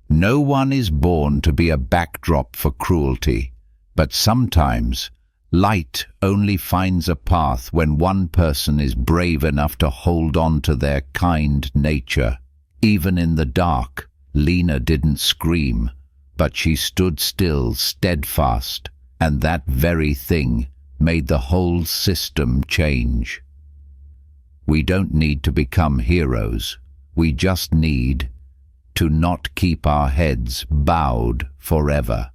No one is born to be a backdrop for cruelty, but sometimes light only finds a path when one person is brave enough to hold on to their kind nature. Even in the dark, Lena didn't scream, but she stood still, steadfast, and that very thing made the whole system change. We don't need to become heroes. We just need to not keep our heads bowed forever.